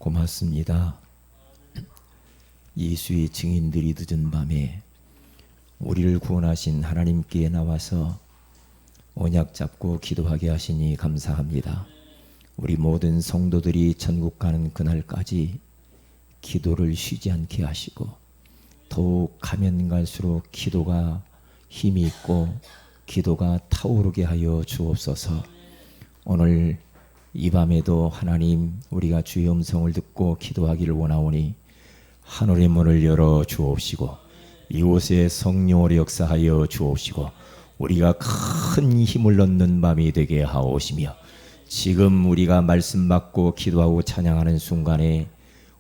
고맙습니다. 예수의 증인들이 늦은 밤에 우리를 구원하신 하나님께 나와서 언약 잡고 기도하게 하시니 감사합니다. 우리 모든 성도들이 천국 가는 그날까지 기도를 쉬지 않게 하시고 더욱 가면 갈수록 기도가 힘이 있고 기도가 타오르게 하여 주옵소서. 오늘 이 밤에도 하나님, 우리가 주의 음성을 듣고 기도하기를 원하오니 하늘의 문을 열어 주옵시고 이곳에 성령으로 역사하여 주옵시고 우리가 큰 힘을 얻는 밤이 되게 하옵시며, 지금 우리가 말씀 받고 기도하고 찬양하는 순간에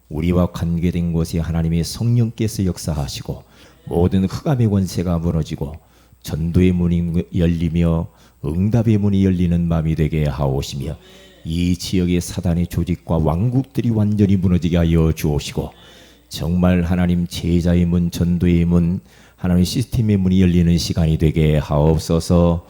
우리와 관계된 곳에 하나님의 성령께서 역사하시고 모든 흑암의 권세가 무너지고 전도의 문이 열리며 응답의 문이 열리는 밤이 되게 하옵시며, 이 지역의 사단의 조직과 왕국들이 완전히 무너지게 하여 주옵시고, 정말 하나님 제자의 문, 전도의 문, 하나님 시스템의 문이 열리는 시간이 되게 하옵소서.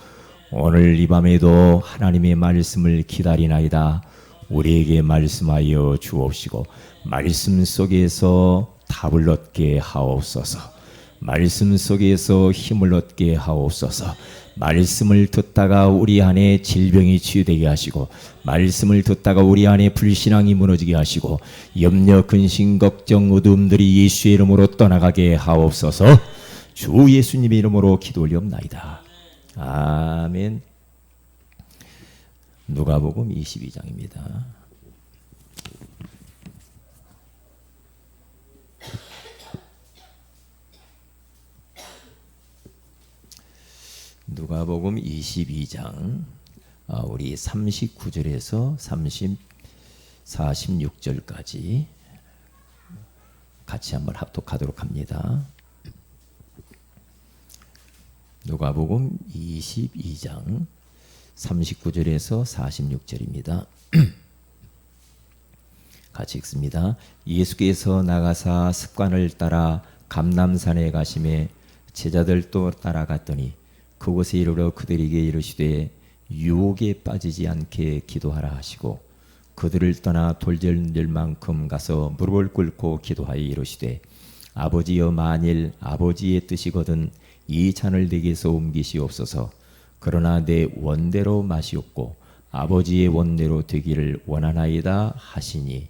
오늘 이 밤에도 하나님의 말씀을 기다리나이다. 우리에게 말씀하여 주옵시고 말씀 속에서 답을 얻게 하옵소서. 말씀 속에서 힘을 얻게 하옵소서. 말씀을 듣다가 우리 안에 질병이 치유되게 하시고 말씀을 듣다가 우리 안에 불신앙이 무너지게 하시고 염려, 근심, 걱정, 어둠들이 예수의 이름으로 떠나가게 하옵소서. 주 예수님의 이름으로 기도 올리옵나이다. 아멘. 누가복음 22장입니다. 누가복음 22장 우리 39절에서 46절까지 같이 한번 합독하도록 합니다. 누가복음 22장 39절에서 46절입니다. 같이 읽습니다. 예수께서 나가사 습관을 따라 감람산에 가심에 제자들도 따라갔더니 그곳에 이르러 그들에게 이르시되 유혹에 빠지지 않게 기도하라 하시고 그들을 떠나 돌절만큼 가서 무릎을 꿇고 기도하여 이르시되 아버지여, 만일 아버지의 뜻이거든 이 잔을 내게서 옮기시옵소서. 그러나 내 원대로 마시옵고 아버지의 원대로 되기를 원하나이다 하시니,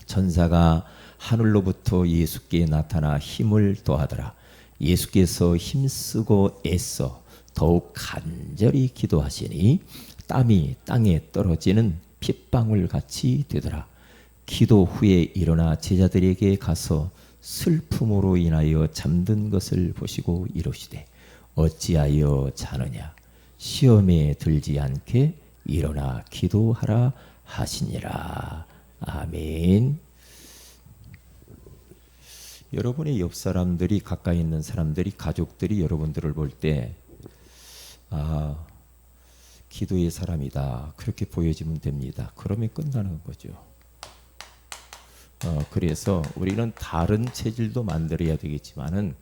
천사가 하늘로부터 예수께 나타나 힘을 더하더라. 예수께서 힘쓰고 애써 더욱 간절히 기도하시니 땀이 땅에 떨어지는 핏방울 같이 되더라. 기도 후에 일어나 제자들에게 가서 슬픔으로 인하여 잠든 것을 보시고 이르시되 어찌하여 자느냐, 시험에 들지 않게 일어나 기도하라 하시니라. 아멘. 여러분의 옆 사람들이, 가까이 있는 사람들이, 가족들이 여러분들을 볼 때 기도의 사람이다 그렇게 보여지면 됩니다. 그러면 끝나는 거죠. 그래서 우리는 다른 체질도 만들어야 되겠지만은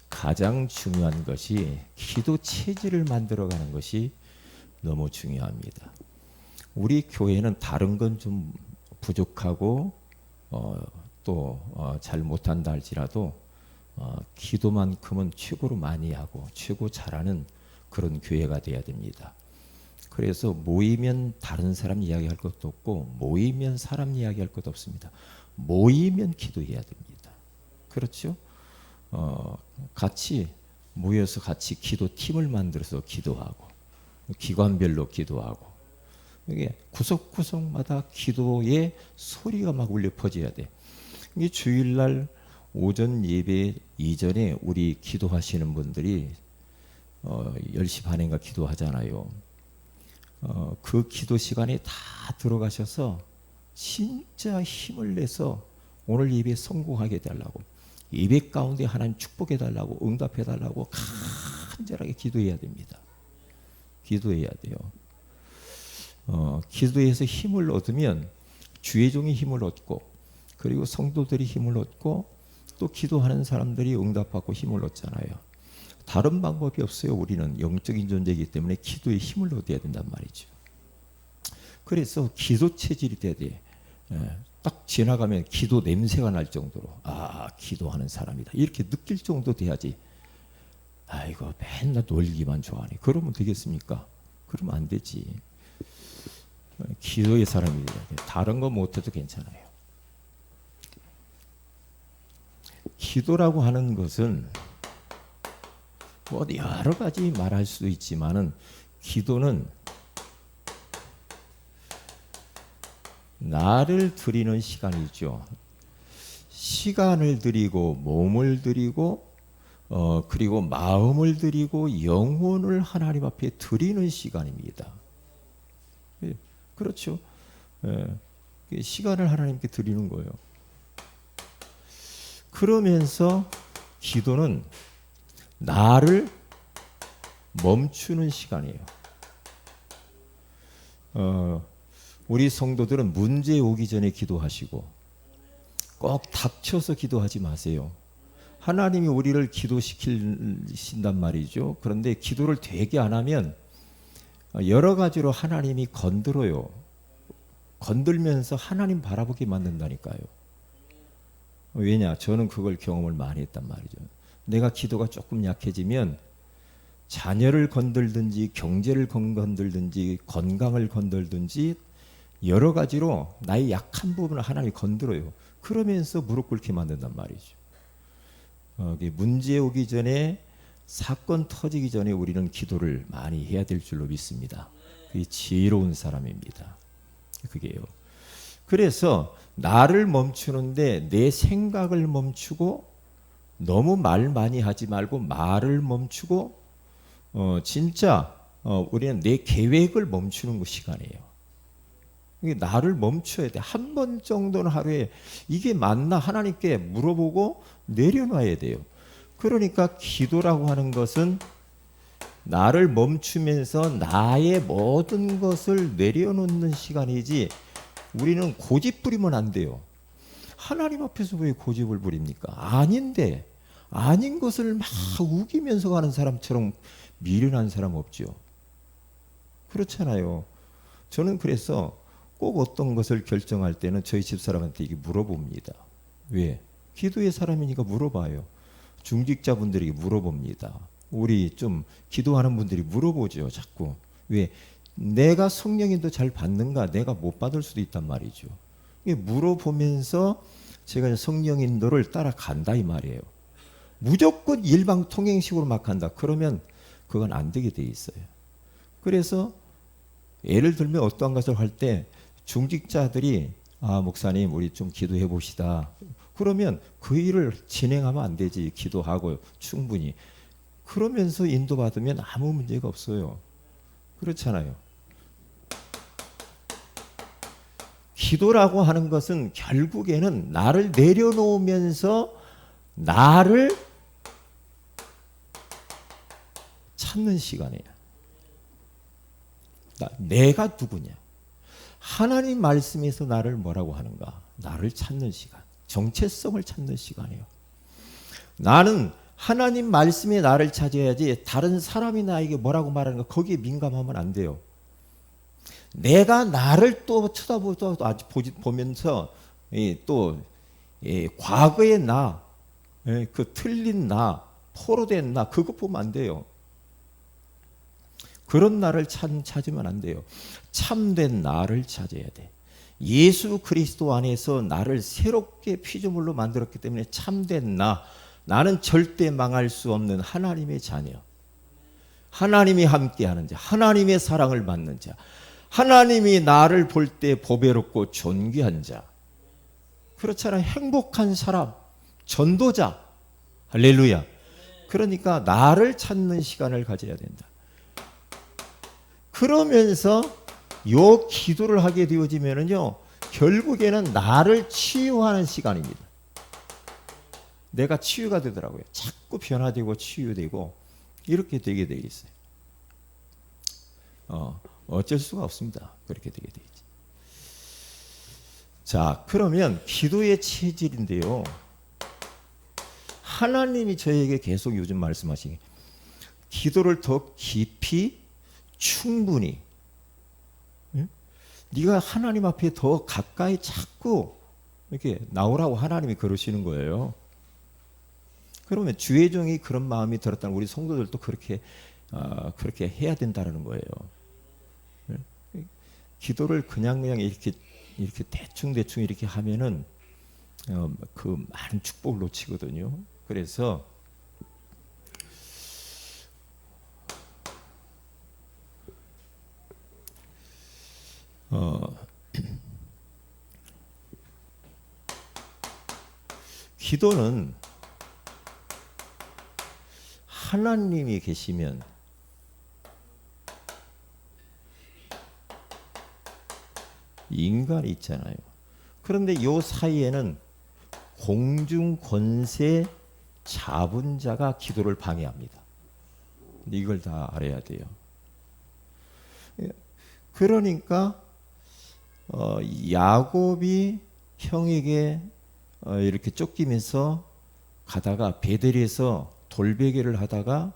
가장 중요한 것이 기도 체질을 만들어가는 것이 너무 중요합니다. 우리 교회는 다른 건 좀 부족하고 또 잘 못한다 할지라도 기도만큼은 최고로 많이 하고 최고 잘하는 그런 교회가 돼야 됩니다. 그래서 모이면 다른 사람 이야기할 것도 없고 모이면 사람 이야기할 것도 없습니다. 모이면 기도해야 됩니다. 그렇죠? 같이 모여서 같이 기도팀을 만들어서 기도하고 기관별로 기도하고 이게 구석구석마다 기도의 소리가 막 울려 퍼져야 돼. 이게 주일날 오전 예배 이전에 우리 기도하시는 분들이 10시 반인가 기도하잖아요. 그 기도 시간에 다 들어가셔서 진짜 힘을 내서 오늘 예배 성공하게 해달라고, 예배 가운데 하나님 축복해 달라고, 응답해 달라고 간절하게 기도해야 됩니다. 기도해야 돼요. 기도해서 힘을 얻으면 주의 종이 힘을 얻고 그리고 성도들이 힘을 얻고 또 기도하는 사람들이 응답받고 힘을 얻잖아요. 다른 방법이 없어요. 우리는 영적인 존재이기 때문에 기도에 힘을 얻어야 된단 말이죠. 그래서 기도 체질이 돼야 돼. 딱 지나가면 기도 냄새가 날 정도로 기도하는 사람이다 이렇게 느낄 정도 돼야지. 아이고 맨날 놀기만 좋아하네. 그러면 되겠습니까? 그러면 안 되지. 기도의 사람이 돼야 돼. 다른 거 못해도 괜찮아요. 기도라고 하는 것은 뭐 여러 가지 말할 수도 있지만은 기도는 나를 드리는 시간이죠. 시간을 드리고 몸을 드리고 그리고 마음을 드리고 영혼을 하나님 앞에 드리는 시간입니다. 그렇죠. 시간을 하나님께 드리는 거예요. 그러면서 기도는 나를 멈추는 시간이에요. 우리 성도들은 문제 오기 전에 기도하시고 꼭 닥쳐서 기도하지 마세요. 하나님이 우리를 기도시키신단 말이죠. 그런데 기도를 되게 안 하면 여러 가지로 하나님이 건드려요. 건들면서 하나님 바라보게 만든다니까요. 왜냐? 저는 그걸 경험을 많이 했단 말이죠. 내가 기도가 조금 약해지면 자녀를 건들든지 경제를 건들든지 건강을 건들든지 여러 가지로 나의 약한 부분을 하나님이 건드려요. 그러면서 무릎 꿇게 만든단 말이죠. 문제 오기 전에 사건 터지기 전에 우리는 기도를 많이 해야 될 줄로 믿습니다. 그게 지혜로운 사람입니다. 그게요. 그래서 나를 멈추는데 내 생각을 멈추고 너무 말 많이 하지 말고 말을 멈추고 진짜 우리는 내 계획을 멈추는 시간이에요. 나를 멈춰야 돼. 한 번 정도는 하루에 이게 맞나 하나님께 물어보고 내려놔야 돼요. 그러니까 기도라고 하는 것은 나를 멈추면서 나의 모든 것을 내려놓는 시간이지 우리는 고집 부리면 안 돼요. 하나님 앞에서 왜 고집을 부립니까? 아닌데 아닌 것을 막 우기면서 가는 사람처럼 미련한 사람 없죠. 그렇잖아요. 저는 그래서 꼭 어떤 것을 결정할 때는 저희 집사람한테 이게 물어봅니다. 왜? 기도의 사람이니까 물어봐요. 중직자분들에게 물어봅니다. 우리 좀 기도하는 분들이 물어보죠. 자꾸. 왜? 내가 성령인도 잘 받는가? 내가 못 받을 수도 있단 말이죠. 물어보면서 제가 성령인도를 따라간다 이 말이에요. 무조건 일방통행식으로 막 한다. 그러면 그건 안 되게 돼 있어요. 그래서 예를 들면 어떠한 것을 할 때 중직자들이 목사님 우리 좀 기도해 봅시다. 그러면 그 일을 진행하면 안 되지. 기도하고 충분히. 그러면서 인도받으면 아무 문제가 없어요. 그렇잖아요. 기도라고 하는 것은 결국에는 나를 내려놓으면서 나를 찾는 시간이에요. 내가 누구냐? 하나님 말씀에서 나를 뭐라고 하는가? 나를 찾는 시간. 정체성을 찾는 시간이에요. 나는 하나님 말씀에 나를 찾아야지 다른 사람이 나에게 뭐라고 말하는 거 거기에 민감하면 안 돼요. 내가 나를 또 보면서 또 과거의 나, 그 틀린 나, 포로된 나 그거 보면 안 돼요. 그런 나를 찾으면 안 돼요. 참된 나를 찾아야 돼. 예수 그리스도 안에서 나를 새롭게 피조물로 만들었기 때문에 참된 나, 나는 절대 망할 수 없는 하나님의 자녀, 하나님이 함께하는 자, 하나님의 사랑을 받는 자, 하나님이 나를 볼 때 보배롭고 존귀한 자, 그렇잖아요. 행복한 사람, 전도자, 할렐루야. 그러니까 나를 찾는 시간을 가져야 된다. 그러면서 요 기도를 하게 되어지면은요, 결국에는 나를 치유하는 시간입니다. 내가 치유가 되더라고요. 자꾸 변화되고 치유되고 이렇게 되게 돼 있어요. 어쩔 수가 없습니다. 그렇게 되게 돼 있지. 자, 그러면 기도의 체질인데요. 하나님이 저에게 계속 요즘 말씀하시는 기도를 더 깊이 충분히 네가 하나님 앞에 더 가까이 자꾸 이렇게 나오라고 하나님이 그러시는 거예요. 그러면 주의 종이 그런 마음이 들었다는 우리 성도들도 그렇게 해야 된다는 거예요. 기도를 그냥 이렇게 대충 이렇게 하면은 그 많은 축복을 놓치거든요. 그래서 기도는 하나님이 계시면 인간이 있잖아요. 그런데 이 사이에는 공중 권세 잡은 자가 기도를 방해합니다. 이걸 다 알아야 돼요. 그러니까 야곱이 형에게 이렇게 쫓기면서 가다가 베델에서 돌베개를 하다가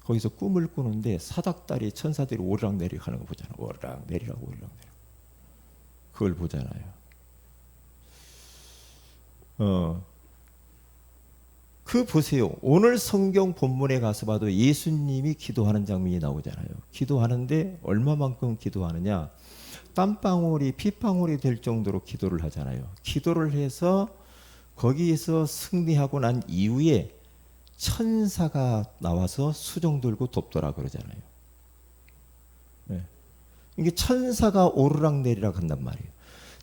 거기서 꿈을 꾸는데 사닥다리 천사들이 오르락내리락 하는 거 보잖아요. 오르락내리락. 그걸 보잖아요. 그 보세요. 오늘 성경 본문에 가서 봐도 예수님이 기도하는 장면이 나오잖아요. 기도하는데 얼마만큼 기도하느냐? 땀방울이 피방울이 될 정도로 기도를 하잖아요. 기도를 해서 거기에서 승리하고 난 이후에 천사가 나와서 수종 들고 돕더라 그러잖아요. 네. 이게 천사가 오르락내리락 한단 말이에요.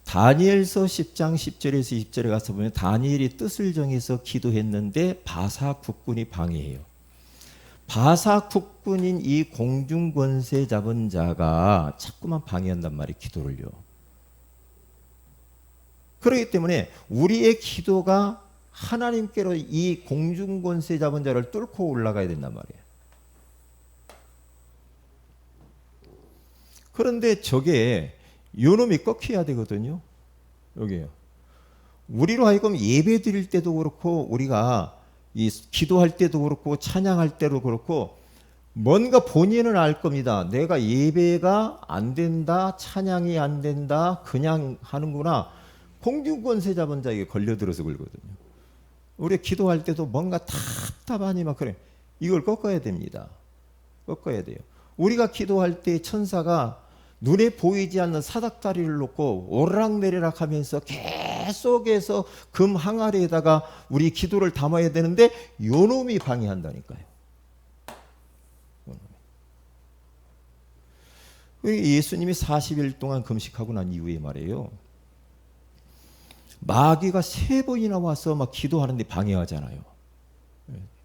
다니엘서 10장 10절에서 20절에 가서 보면 다니엘이 뜻을 정해서 기도했는데 바사 국군이 방해해요. 바사 국군인 이 공중 권세 잡은 자가 자꾸만 방해한단 말이에요. 기도를요. 그렇기 때문에 우리의 기도가 하나님께로 이 공중 권세 잡은 자를 뚫고 올라가야 된단 말이에요. 그런데 저게 요놈이 꺾여야 되거든요. 여기요. 우리로 하여금 예배 드릴 때도 그렇고 우리가 이 기도할 때도 그렇고 찬양할 때도 그렇고 뭔가 본인은 알 겁니다. 내가 예배가 안 된다, 찬양이 안 된다, 그냥 하는구나. 공중권세 잡은 자에게 걸려들어서 그러거든요. 우리 기도할 때도 뭔가 답답하니 막 그래. 이걸 꺾어야 됩니다. 꺾어야 돼요. 우리가 기도할 때 천사가 눈에 보이지 않는 사닥다리를 놓고 오르락내리락 하면서 계속해서 금 항아리에다가 우리 기도를 담아야 되는데 요놈이 방해한다니까요. 예수님이 40일 동안 금식하고 난 이후에 말이에요. 마귀가 3번이나 와서 막 기도하는데 방해하잖아요.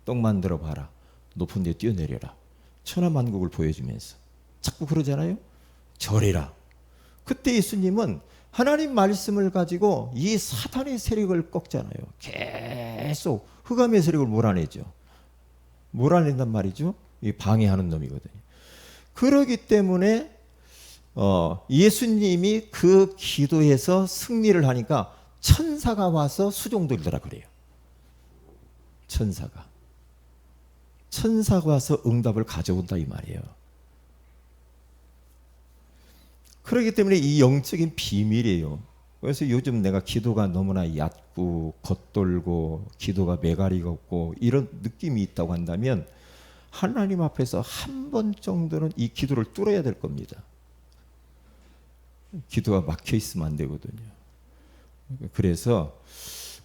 떡 만들어 봐라. 높은 데 뛰어내려라. 천하만국을 보여주면서 자꾸 그러잖아요. 절해라. 그때 예수님은 하나님 말씀을 가지고 이 사탄의 세력을 꺾잖아요. 계속 흑암의 세력을 몰아내죠. 몰아낸단 말이죠. 이 방해하는 놈이거든요. 그러기 때문에 예수님이 그 기도에서 승리를 하니까 천사가 와서 수종들더라 그래요. 천사가 와서 응답을 가져온다 이 말이에요. 그렇기 때문에 이 영적인 비밀이에요. 그래서 요즘 내가 기도가 너무나 얕고 겉돌고 기도가 매가리가 없고 이런 느낌이 있다고 한다면 하나님 앞에서 한 번 정도는 이 기도를 뚫어야 될 겁니다. 기도가 막혀 있으면 안 되거든요. 그래서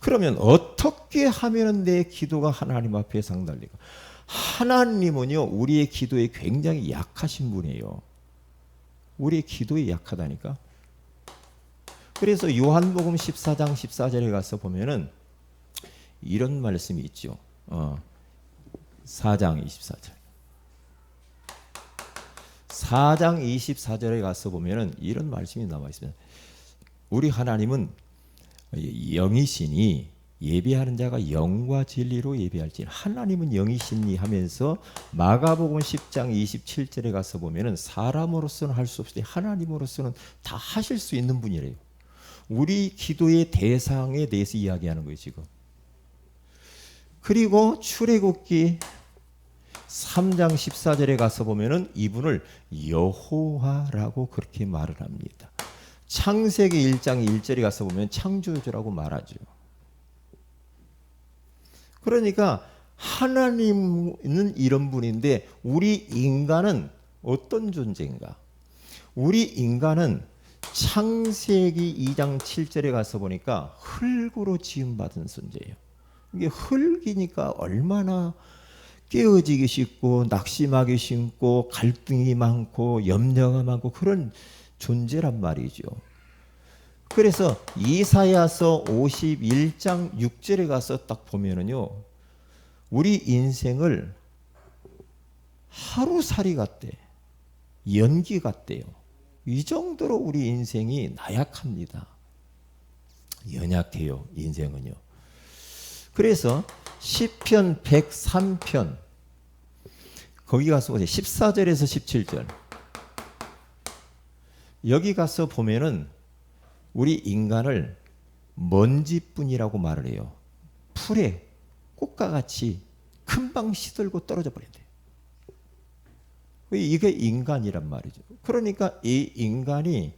그러면 어떻게 하면 내 기도가 하나님 앞에 상달리까? 하나님은요 우리의 기도에 굉장히 약하신 분이에요. 우리의 기도에 약하다니까. 그래서 요한복음 14장 14절에 가서 보면은 이런 말씀이 있죠. 4장 24절. 4장 24절에 가서 보면은 이런 말씀이 나와 있습니다. 우리 하나님은 영이시니 예배하는 자가 영과 진리로 예배할지 하나님은 영이시니 하면서 마가복음 10장 27절에 가서 보면은 사람으로서는 할 수 없으니 하나님으로서는 다 하실 수 있는 분이래요. 우리 기도의 대상에 대해서 이야기하는 거예요 지금. 그리고 출애굽기 3장 14절에 가서 보면은 이분을 여호와라고 그렇게 말을 합니다. 창세기 1장 1절에 가서 보면 창조주라고 말하죠. 그러니까 하나님은 이런 분인데 우리 인간은 어떤 존재인가? 우리 인간은 창세기 2장 7절에 가서 보니까 흙으로 지음받은 존재예요. 이게 흙이니까 얼마나 깨어지기 쉽고 낙심하기 쉽고 갈등이 많고 염려가 많고 그런 존재란 말이죠. 그래서 이사야서 51장 6절에 가서 딱 보면은요, 우리 인생을 하루살이 같대, 연기 같대요. 이 정도로 우리 인생이 나약합니다. 연약해요, 인생은요. 그래서 시편 103편 거기 가서 보세요. 14절에서 17절 여기 가서 보면은 우리 인간을 먼지뿐이라고 말을 해요. 풀에 꽃과 같이 금방 시들고 떨어져 버린대요. 이게 인간이란 말이죠. 그러니까 이 인간이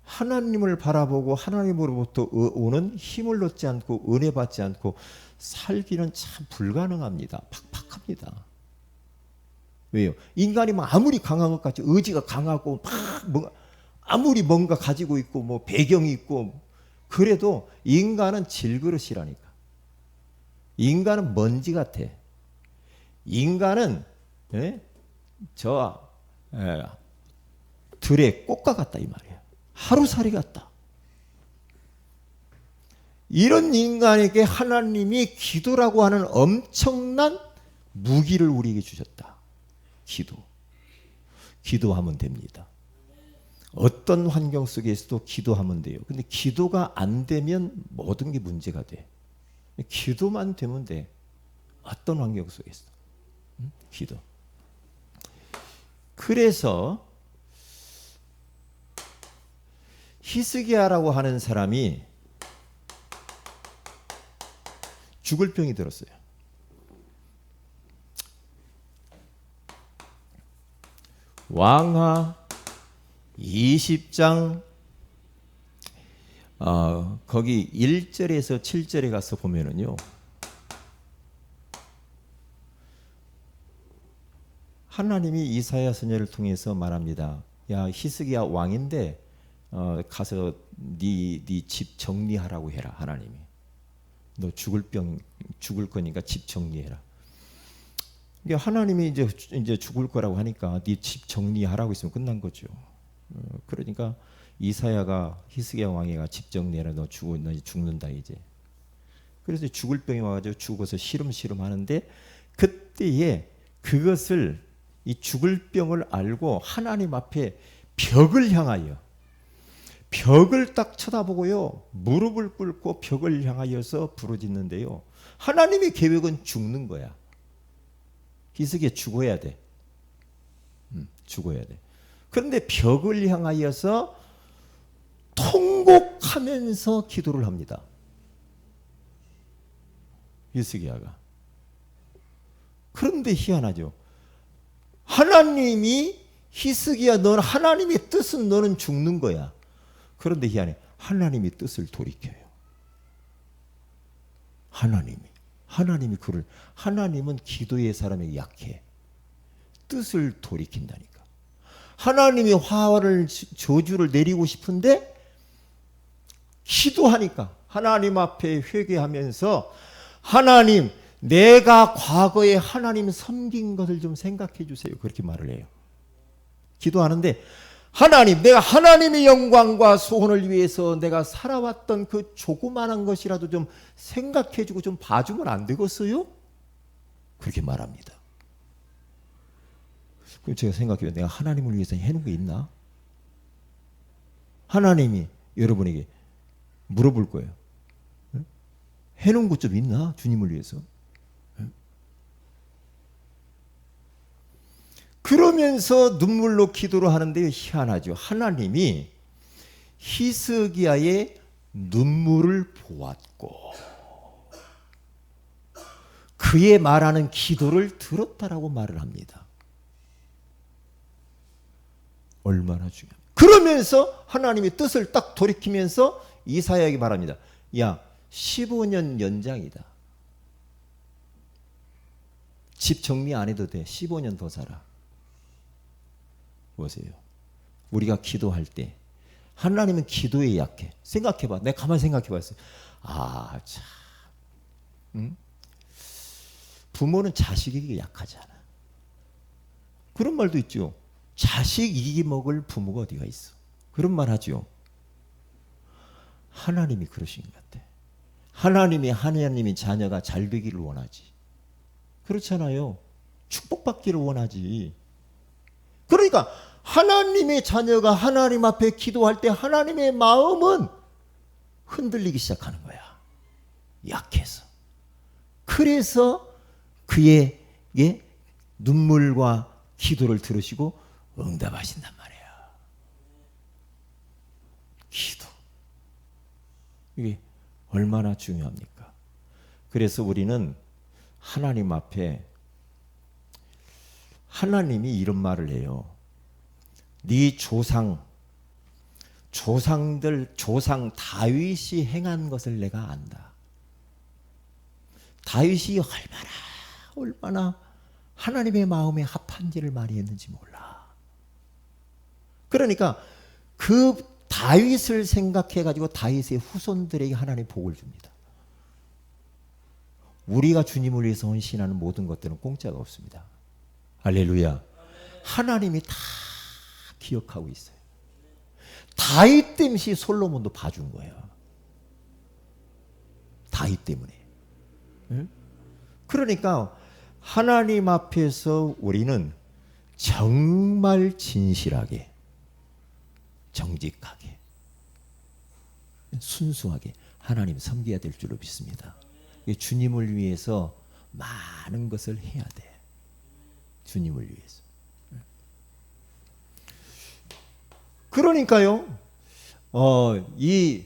하나님을 바라보고 하나님으로부터 오는 힘을 얻지 않고 은혜 받지 않고 살기는 참 불가능합니다. 팍팍합니다. 왜요? 인간이 뭐 아무리 강한 것 같이 의지가 강하고 막 아무리 뭔가 가지고 있고 뭐 배경이 있고 그래도 인간은 질그릇이라니까. 인간은 먼지 같아. 인간은 들의 꽃과 같다 이 말이야. 하루살이 같다. 이런 인간에게 하나님이 기도라고 하는 엄청난 무기를 우리에게 주셨다. 기도하면 됩니다. 어떤 환경 속에서도 기도하면 돼요. 근데 기도가 안 되면 모든 게 문제가 돼. 기도만 되면 돼. 어떤 환경 속에서. 기도. 그래서 히스기야라고 하는 사람이 죽을 병이 들었어요. 왕하 20장 거기 1절에서 7절에 가서 보면은요. 하나님이 이사야 선지자를 통해서 말합니다. 야, 히스기야 왕인데 가서 네 집 정리하라고 해라. 하나님이. 너 죽을 거니까 집 정리해라. 그러니까 하나님이 이제 죽을 거라고 하니까 네 집 정리하라고 있으면 끝난 거죠. 그러니까 이사야가 히스기야 왕이가 집 정리해라. 너 죽는다 이제. 그래서 죽을 병이 와가지고 죽어서 시름시름 하는데 그때에 그것을 이 죽을 병을 알고 하나님 앞에 벽을 향하여 벽을 딱 쳐다보고요. 무릎을 꿇고 벽을 향하여서 부르짖는데요. 하나님의 계획은 죽는 거야. 히스기야 죽어야 돼. 죽어야 돼. 그런데 벽을 향하여서 통곡하면서 기도를 합니다. 히스기야가. 그런데 희한하죠. 하나님이 히스기야 너는 하나님의 뜻은 너는 죽는 거야. 그런데 희한해. 하나님이 뜻을 돌이켜요. 하나님은 기도의 사람에게 약해. 뜻을 돌이킨다니까. 하나님이 화를 저주를 내리고 싶은데 기도하니까 하나님 앞에 회개하면서 하나님 내가 과거에 하나님 섬긴 것을 좀 생각해 주세요. 그렇게 말을 해요. 기도하는데 하나님, 내가 하나님의 영광과 소원을 위해서 내가 살아왔던 그 조그마한 것이라도 좀 생각해 주고 좀 봐주면 안 되겠어요? 그렇게 말합니다. 그럼 제가 생각해요. 내가 하나님을 위해서 해놓은 게 있나? 하나님이 여러분에게 물어볼 거예요. 해놓은 것 좀 있나? 주님을 위해서. 그러면서 눈물로 기도를 하는데 희한하죠. 하나님이 히스기야의 눈물을 보았고 그의 말하는 기도를 들었다라고 말을 합니다. 얼마나 중요합니까? 그러면서 하나님의 뜻을 딱 돌이키면서 이사야에게 말합니다. 야, 15년 연장이다. 집 정리 안 해도 돼. 15년 더 살아. 보세요. 우리가 기도할 때 하나님은 기도에 약해. 생각해봐. 내가 가만히 생각해봤어요. 아, 참. 응? 부모는 자식 이기기 약하잖아. 그런 말도 있죠. 자식 이기기 먹을 부모가 어디가 있어. 그런 말 하죠. 하나님이 그러신 것 같아. 하나님이 자녀가 잘 되기를 원하지. 그렇잖아요. 축복받기를 원하지. 그러니까 하나님의 자녀가 하나님 앞에 기도할 때 하나님의 마음은 흔들리기 시작하는 거야. 약해서. 그래서 그에게 눈물과 기도를 들으시고 응답하신단 말이야. 기도. 이게 얼마나 중요합니까? 그래서 우리는 하나님 앞에 하나님이 이런 말을 해요. 네 조상 다윗이 행한 것을 내가 안다. 다윗이 얼마나 하나님의 마음에 합한지를 많이 했는지 몰라. 그러니까 그 다윗을 생각해 가지고 다윗의 후손들에게 하나님 복을 줍니다. 우리가 주님을 위해서 헌신하는 모든 것들은 공짜가 없습니다. 할렐루야. 하나님이 다 기억하고 있어요. 다윗 때문에 솔로몬도 봐준 거예요. 다윗 때문에. 그러니까 하나님 앞에서 우리는 정말 진실하게, 정직하게, 순수하게 하나님 섬겨야 될 줄로 믿습니다. 주님을 위해서 많은 것을 해야 돼. 주님을 위해서. 그러니까요, 이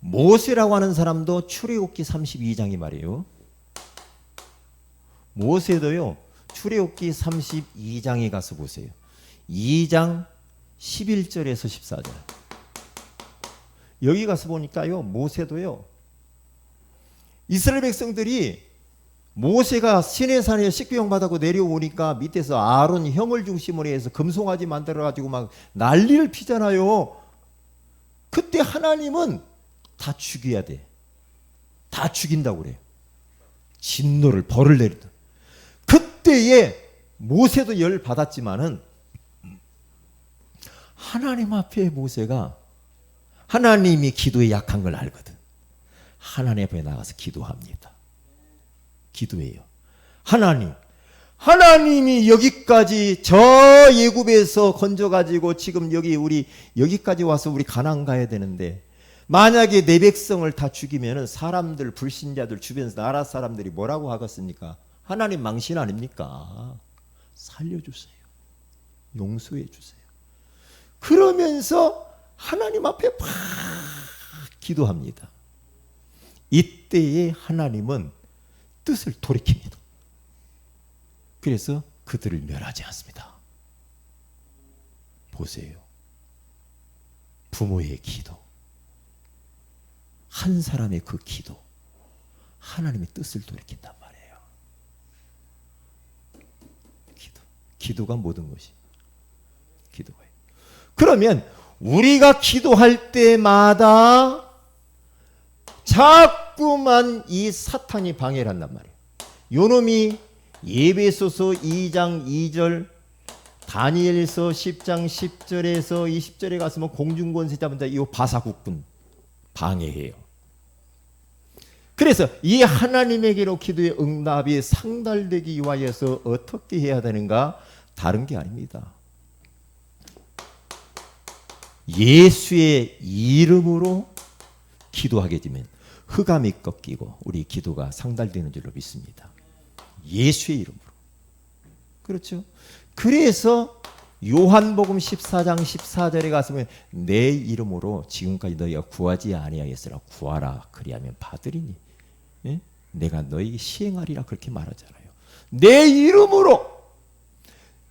모세라고 하는 사람도 출애굽기 32장이 말이에요. 모세도요, 출애굽기 32장에 가서 보세요. 2장 11절에서 14절. 여기 가서 보니까요, 모세도요, 이스라엘 백성들이 모세가 시내산에 식비용 받고 내려오니까 밑에서 아론 형을 중심으로 해서 금송아지 만들어가지고 막 난리를 피잖아요. 그때 하나님은 다 죽여야 돼. 다 죽인다고 그래요. 진노를, 벌을 내리다. 그때에 모세도 열 받았지만은 하나님 앞에 모세가 하나님이 기도에 약한 걸 알거든. 하나님 앞에 나가서 기도합니다. 기도해요. 하나님이 여기까지 저 애굽에서 건져가지고 지금 우리 여기까지 와서 우리 가나안 가야 되는데 만약에 내 백성을 다 죽이면은 사람들, 불신자들, 주변 나라 사람들이 뭐라고 하겠습니까? 하나님 망신 아닙니까? 살려주세요. 용서해 주세요. 그러면서 하나님 앞에 막 기도합니다. 이때에 하나님은 뜻을 돌이킵니다. 그래서 그들을 멸하지 않습니다. 보세요. 부모의 기도, 한 사람의 그 기도, 하나님의 뜻을 돌이킨단 말이에요. 기도가 모든 것이 기도예요. 그러면 우리가 기도할 때마다 자꾸만 이 사탄이 방해를 한단 말이에요. 요놈이 에베소서 2장 2절, 다니엘서 10장 10절에서 20절에 가서면 공중권세 잡은 자 이 바사국군 방해해요. 그래서 이 하나님에게로 기도의 응답이 상달되기 위하여서 어떻게 해야 되는가? 다른 게 아닙니다. 예수의 이름으로 기도하게 되면 흑암이 꺾이고 우리 기도가 상달되는 줄로 믿습니다. 예수의 이름으로. 그렇죠? 그래서 요한복음 14장 14절에 가서면 내 이름으로 지금까지 너희가 구하지 아니하였으나 구하라 그리하면 받으리니 예? 내가 너희에게 시행하리라 그렇게 말하잖아요. 내 이름으로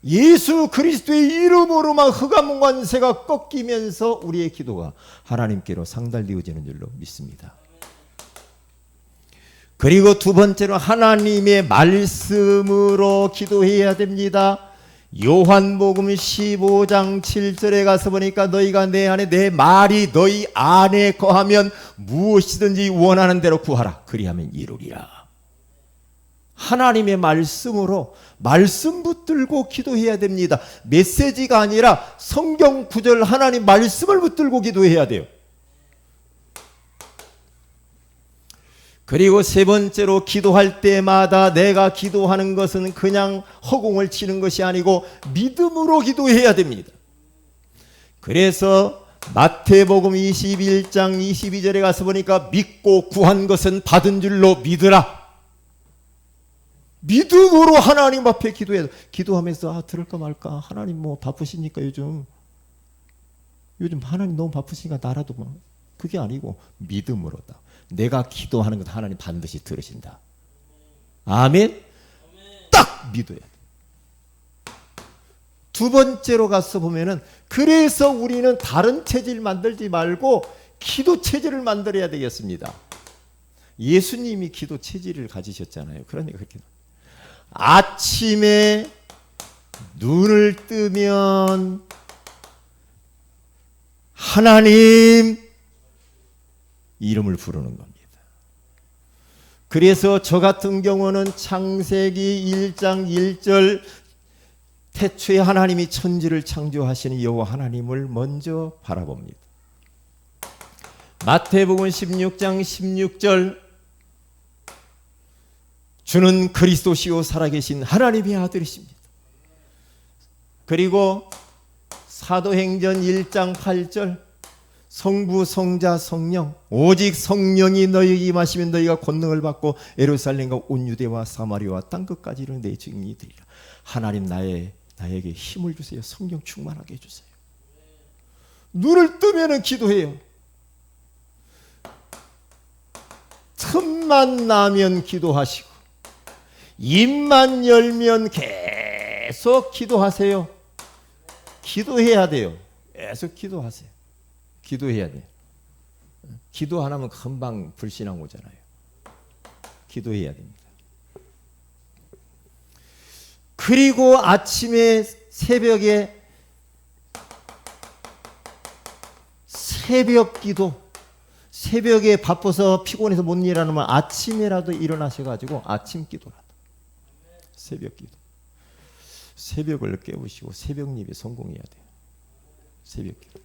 예수 그리스도의 이름으로만 흑암 관세가 꺾이면서 우리의 기도가 하나님께로 상달되어지는 줄로 믿습니다. 그리고 두 번째로 하나님의 말씀으로 기도해야 됩니다. 요한복음 15장 7절에 가서 보니까 너희가 내 안에 내 말이 너희 안에 거하면 무엇이든지 원하는 대로 구하라. 그리하면 이루리라. 하나님의 말씀으로 말씀 붙들고 기도해야 됩니다. 메시지가 아니라 성경 구절 하나님 말씀을 붙들고 기도해야 돼요. 그리고 세 번째로 기도할 때마다 내가 기도하는 것은 그냥 허공을 치는 것이 아니고 믿음으로 기도해야 됩니다. 그래서 마태복음 21장 22절에 가서 보니까 믿고 구한 것은 받은 줄로 믿으라. 믿음으로 하나님 앞에 기도해야 돼. 기도하면서 들을까 말까, 하나님 뭐 바쁘시니까 요즘 하나님 너무 바쁘시니까 나라도 뭐, 그게 아니고 믿음으로다. 내가 기도하는 것 하나님 반드시 들으신다. 아멘. 딱 믿어야 돼. 두 번째로 가서 보면은 그래서 우리는 다른 체질 만들지 말고 기도 체질을 만들어야 되겠습니다. 예수님이 기도 체질을 가지셨잖아요. 그러니까 그렇게 아침에 눈을 뜨면 하나님 이름을 부르는 겁니다. 그래서 저 같은 경우는 창세기 1장 1절 태초에 하나님이 천지를 창조하시는 여호와 하나님을 먼저 바라봅니다. 마태복음 16장 16절 주는 그리스도시요 살아계신 하나님의 아들이십니다. 그리고 사도행전 1장 8절 성부 성자 성령 오직 성령이 너희에게 임하시면 너희가 권능을 받고 예루살렘과 온 유대와 사마리아와 땅끝까지 이르는 내 증인이 되리라. 하나님 나에게 힘을 주세요. 성령 충만하게 해주세요. 눈을 뜨면은 기도해요. 틈만 나면 기도하시고 입만 열면 계속 기도하세요. 기도해야 돼요. 계속 기도하세요. 기도해야 돼요. 기도 안 하면 금방 불신앙 오잖아요. 기도해야 됩니다. 그리고 아침에 새벽에 새벽 기도, 새벽에 바빠서 피곤해서 못 일어나면 아침에라도 일어나셔가지고 아침 기도라도 새벽 기도, 새벽을 깨우시고 새벽 예배 성공해야 돼요. 새벽 기도.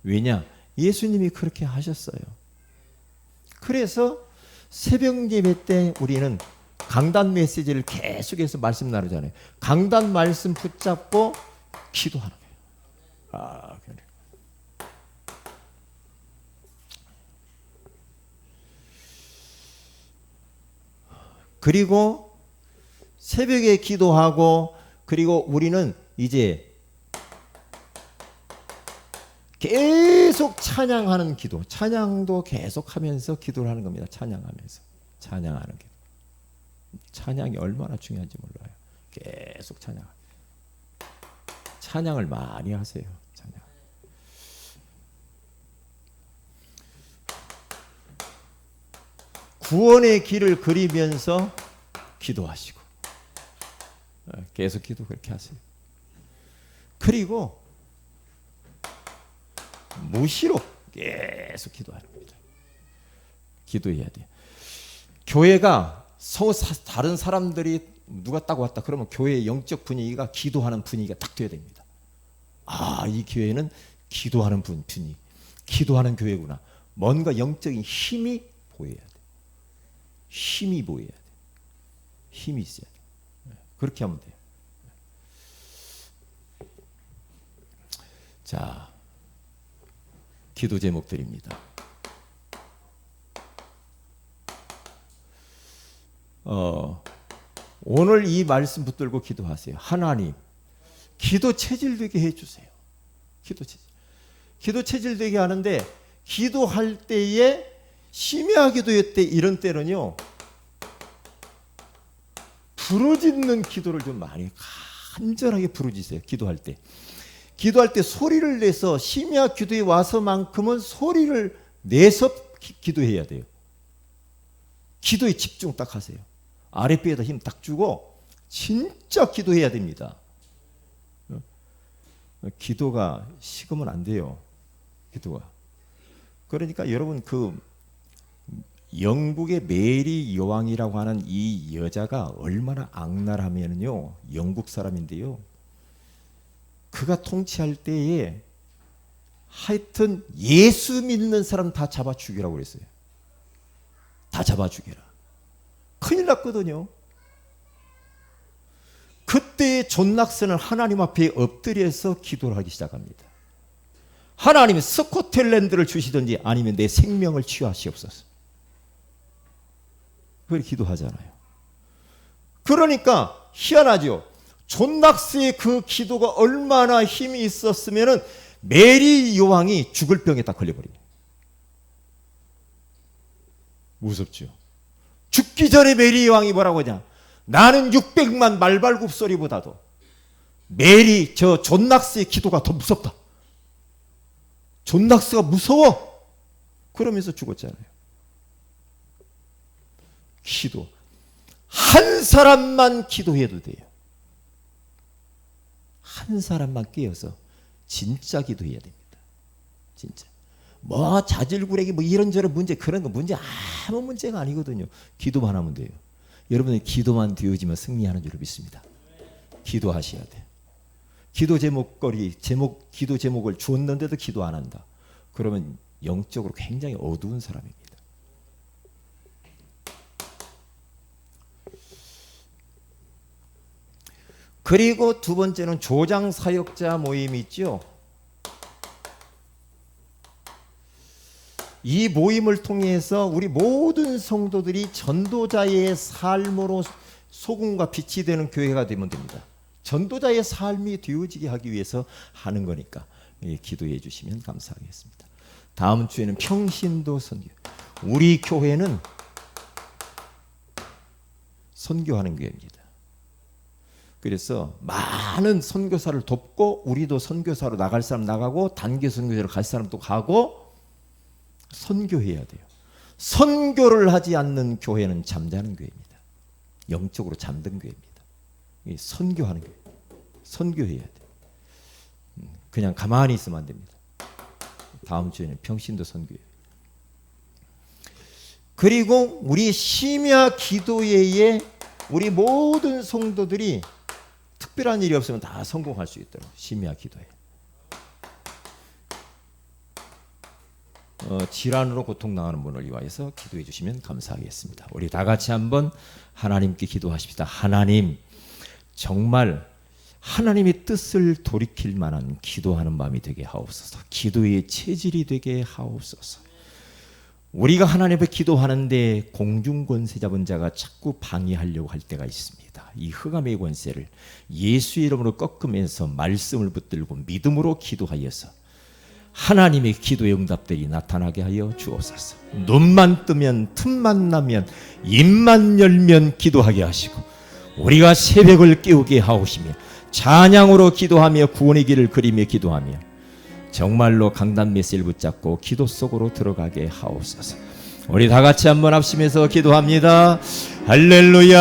왜냐? 예수님이 그렇게 하셨어요. 그래서 새벽 예배 때 우리는 강단 메시지를 계속해서 말씀 나누잖아요. 강단 말씀 붙잡고 기도하는 거예요. 그래. 그리고 새벽에 기도하고 그리고 우리는 이제 계속 찬양하는 기도, 찬양도 계속하면서 기도를 하는 겁니다. 찬양하면서 찬양하는 기도. 찬양이 얼마나 중요한지 몰라요. 계속 찬양합니다. 찬양을 많이 하세요. 찬양. 구원의 길을 그리면서 기도하시고 계속 기도 그렇게 하세요. 그리고 무시로 계속 기도하는 겁니다. 기도해야 돼요. 교회가 다른 사람들이 누가 딱 왔다 그러면 교회의 영적 분위기가 기도하는 분위기가 딱 돼야 됩니다. 이 교회는 기도하는 분위기, 기도하는 교회구나. 뭔가 영적인 힘이 보여야 돼. 힘이 보여야 돼. 힘이 있어야 돼. 그렇게 하면 돼요. 자, 기도 제목들입니다. 오늘 이 말씀 붙들고 기도하세요. 하나님, 기도 체질 되게 해주세요. 기도 체질 되게 하는데 기도할 때에 심야 기도할 때 이런 때는요 부르짖는 기도를 좀 많이 간절하게 부르짖으세요. 기도할 때. 기도할 때 소리를 내서 심야 기도에 와서만큼은 소리를 내서 기도해야 돼요. 기도에 집중 딱 하세요. 아랫배에다 힘 딱 주고 진짜 기도해야 됩니다. 기도가 식으면 안 돼요. 기도가. 그러니까 여러분 그 영국의 메리 여왕이라고 하는 이 여자가 얼마나 악랄하면요, 영국 사람인데요, 그가 통치할 때에 하여튼 예수 믿는 사람 다 잡아 죽이라고 그랬어요. 다 잡아 죽여라. 큰일 났거든요. 그때 존 락슨은 하나님 앞에 엎드려서 기도를 하기 시작합니다. 하나님 스코틀랜드를 주시든지 아니면 내 생명을 취하시옵소서. 그걸 기도하잖아요. 그러니까 희한하죠. 존 락스의 그 기도가 얼마나 힘이 있었으면은 메리 여왕이 죽을 병에 딱 걸려버립니다. 무섭죠. 죽기 전에 메리 여왕이 뭐라고 하냐? 나는 600만 말발굽 소리보다도 메리 존 락스의 기도가 더 무섭다. 존 락스가 무서워. 그러면서 죽었잖아요. 기도. 한 사람만 기도해도 돼요. 한 사람만 깨어서 진짜 기도해야 됩니다. 진짜. 뭐 자질구레기 뭐 이런저런 문제, 그런 거 문제 아무 문제가 아니거든요. 기도만 하면 돼요. 여러분이 기도만 되어지면 승리하는 줄 믿습니다. 기도하셔야 돼. 기도 기도 제목을 주었는데도 기도 안 한다. 그러면 영적으로 굉장히 어두운 사람입니다. 그리고 두 번째는 조장 사역자 모임이 있죠. 이 모임을 통해서 우리 모든 성도들이 전도자의 삶으로 소금과 빛이 되는 교회가 되면 됩니다. 전도자의 삶이 되어지게 하기 위해서 하는 거니까 기도해 주시면 감사하겠습니다. 다음 주에는 평신도 선교. 우리 교회는 선교하는 교회입니다. 그래서 많은 선교사를 돕고 우리도 선교사로 나갈 사람 나가고 단계 선교사로 갈 사람도 가고 선교해야 돼요. 선교를 하지 않는 교회는 잠자는 교회입니다. 영적으로 잠든 교회입니다. 선교하는 교회. 선교해야 돼요. 그냥 가만히 있으면 안 됩니다. 다음 주에는 평신도 선교예요. 그리고 우리 심야 기도회에 우리 모든 성도들이 특별한 일이 없으면 다 성공할 수 있도록 심야 기도회. 질환으로 고통당하는 분을 위하여서 기도해 주시면 감사하겠습니다. 우리 다 같이 한번 하나님께 기도하십시다. 하나님, 정말 하나님의 뜻을 돌이킬 만한 기도하는 마음이 되게 하옵소서. 기도의 체질이 되게 하옵소서. 우리가 하나님 앞에 기도하는데 공중권세 잡은 자가 자꾸 방해하려고 할 때가 있습니다. 이 흑암의 권세를 예수 이름으로 꺾으면서 말씀을 붙들고 믿음으로 기도하여서 하나님의 기도의 응답들이 나타나게 하여 주옵소서. 눈만 뜨면, 틈만 나면, 입만 열면 기도하게 하시고 우리가 새벽을 깨우게 하옵시며 찬양으로 기도하며 구원의 길을 그리며 기도하며 정말로 강단 메시를 붙잡고 기도 속으로 들어가게 하옵소서. 우리 다 같이 한번 합심해서 기도합니다. 할렐루야.